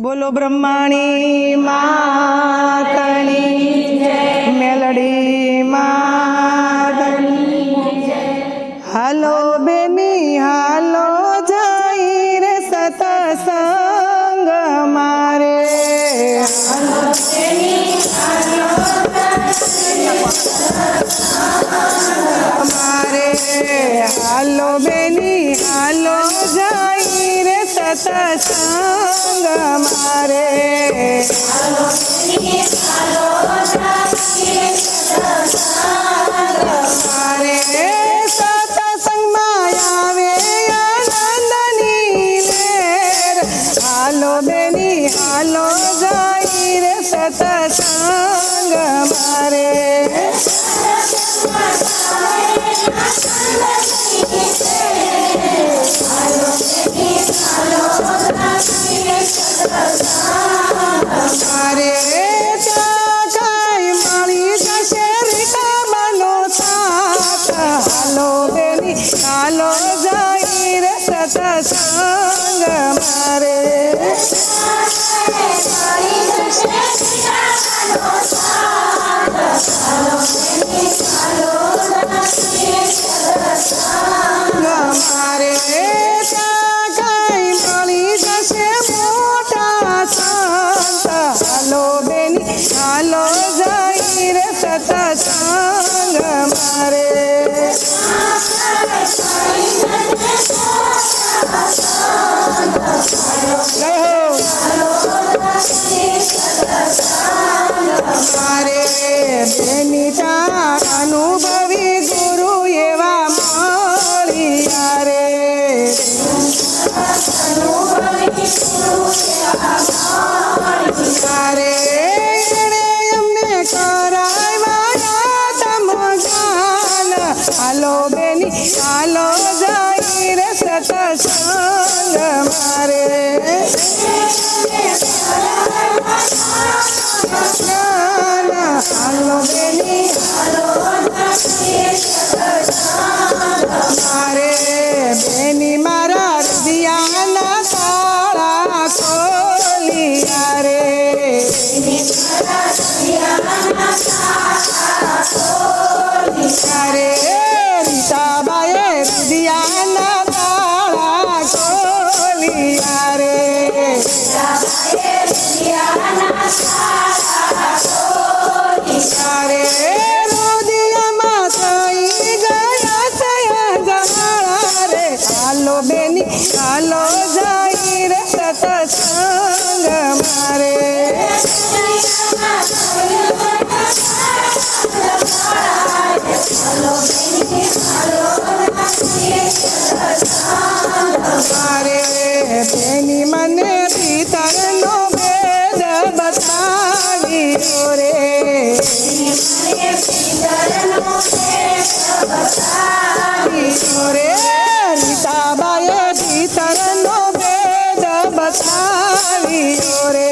बोलो ब्रह्माणी मातनी मेलडी मातनी हालो बेनी हालो जाई रे सतसंग मारे मारे हालो बेनी हालो जाई रे सतसंग मारे मारे सतसंग मायावे आनंदनी लेर हालो बेनी हालो जाई रे सतसंग मारे मारे चाकाई मारी जैसे रिका बनो साथ हालो बेनी हालो जाई रे सतसंग मारे मारे चाकाई मारी जैसे मोटा संत हालो बेनी हालो जाई रे सतसंग मारे मारे बेनीचा अनुभवी गुरु एवा मळिया रे मारे एणे अમને કરાવ્યા તમગાન હાલો બેની હાલો જાઈ રે સતસંગ મારે हालो बेनी मारे बेनी मारा हृदयाना तारा खोलिया रे मारे रीताबाए हृदयाना तारा खोलिया रे मारे रोदियाમાં થઈ ગયા થયા જમાળા રે હાલો બેની હાલો જાઈ રે સતસંગ મારે મારે બેની મને ભીતરનો ભેદ બતાવી રે रे रीताबाए भीतरनो भेद बतावी रे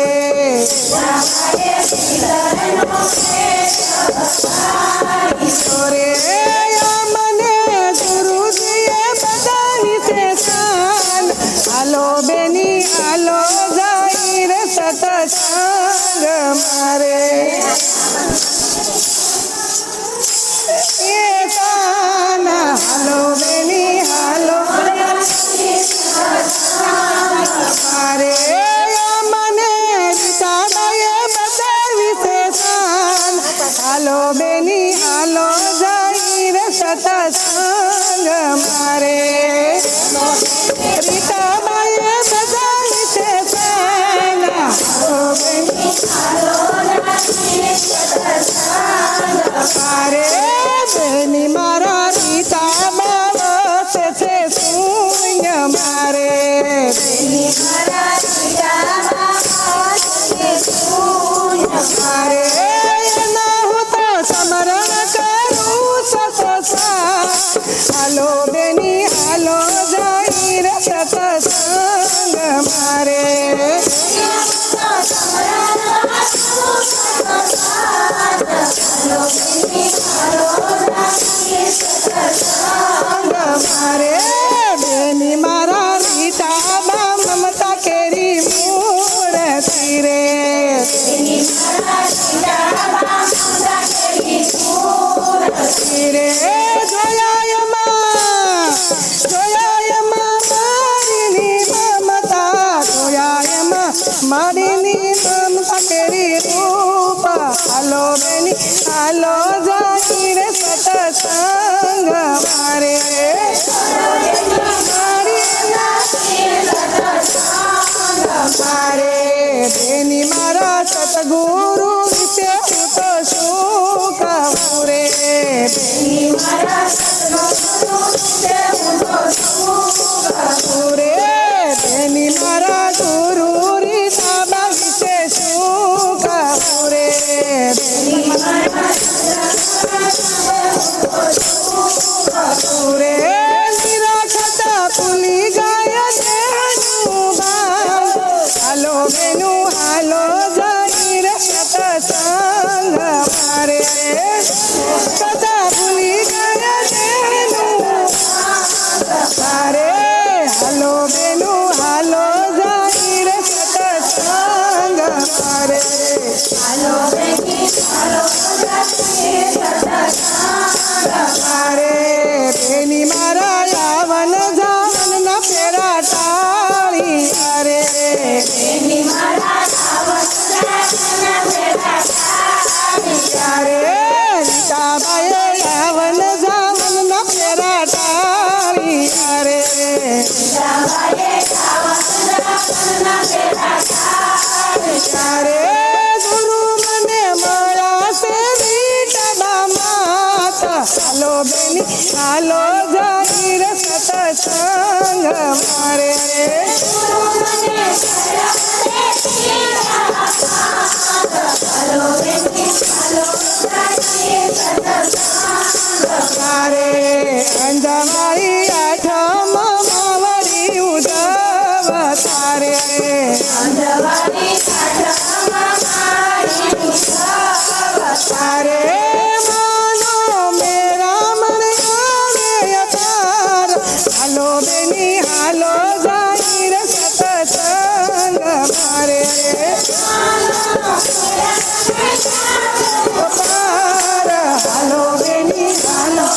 मने गुरुजीए बतावी से शान हालो बेनी हालो जाई रे सतसंग मारे हालो बेनी हालो मारे मने रीताबाए बतावी से शान हालो बेनी हालो जाई रे सतसंग मारे रीताबाए बतावी से शान हालो बेनी मारे बेनी मारा रीता बाबा से सुन मारे मारे ना हो तो समरण करूं सतसा हालो बेनी हालो जाई रे सतसंग मारे मारे बेनी मारा रीता बा ममता केरी मूर्ति માડીની મમતા કેરી રૂપ હાલો બેની હાલો જાય રે સતસંગ મારે મારે બેની મારા સતગુરુ વિશે હું તો શું કહું રે બેની મારા સતગુરુ વિશે હું તો શું કહું રે બેની મારા ગુરુ રીતાબા વિશે શું કહું રે બેની મારા રે નિરાખતા ભૂલી ગયા દેહનું ભાન હાલો બેનું હાલો જાય રે સતસંગ મારે કદા ભૂલી ગયા દેહનું મારે હાલો બેનું હાલો જાય રે સતસંગ મારે હાલો બેની હાલો મારે બેની મારા યાવન જાવન ના ફેરા ટાળી અરે બેની મારા યાવન જાવન ના ફેરા ટાળી અરે રીતાબાએ યાવન જાવન ના ફેરા ટાળી અરે રીતાબાએ યાવન જાવન ના ફેરા ટાળી અરે ગુરુ મને મળ્યા છે રીતાબા માતા હાલો બેની હાલો જાય રે સતસંગ મારે મારે અંજવાળી આઠમ માવડી ઉદવ તારે તારે માનો મેરા મન આને અતાર હાલો બેની હાલો જાય રે સતસંગ મારે અતાર હાલો બેની હાલો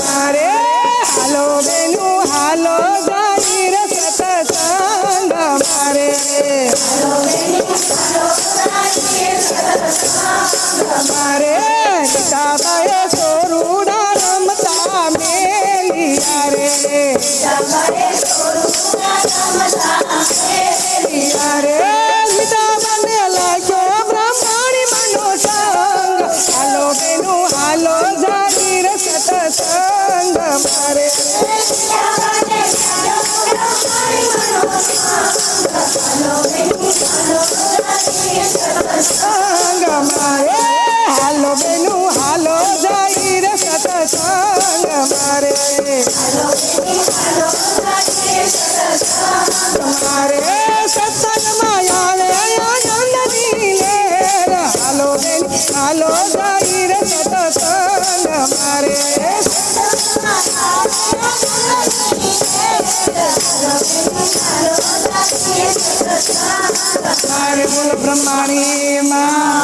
મારે હાલો બેનું હાલો જાય રે સતસંગ મારે મારે રીતાબાએ સોરુડા રમતા મેલિયા રે રે રીતાબાને લાગ્યો બ્રહ્માણી મનો સંગ હાલો બેનું હાલો જાય રે સતસંગ મારે સંગ મારે હાલો બેનું હાલો જાય રે સતસંગ મારે મારે સત્સંગમાં આવે આનંદની લહેર હાલો બેની હાલો જાય રે સતસંગ મારે મારે બોલ બ્રહ્માણી માં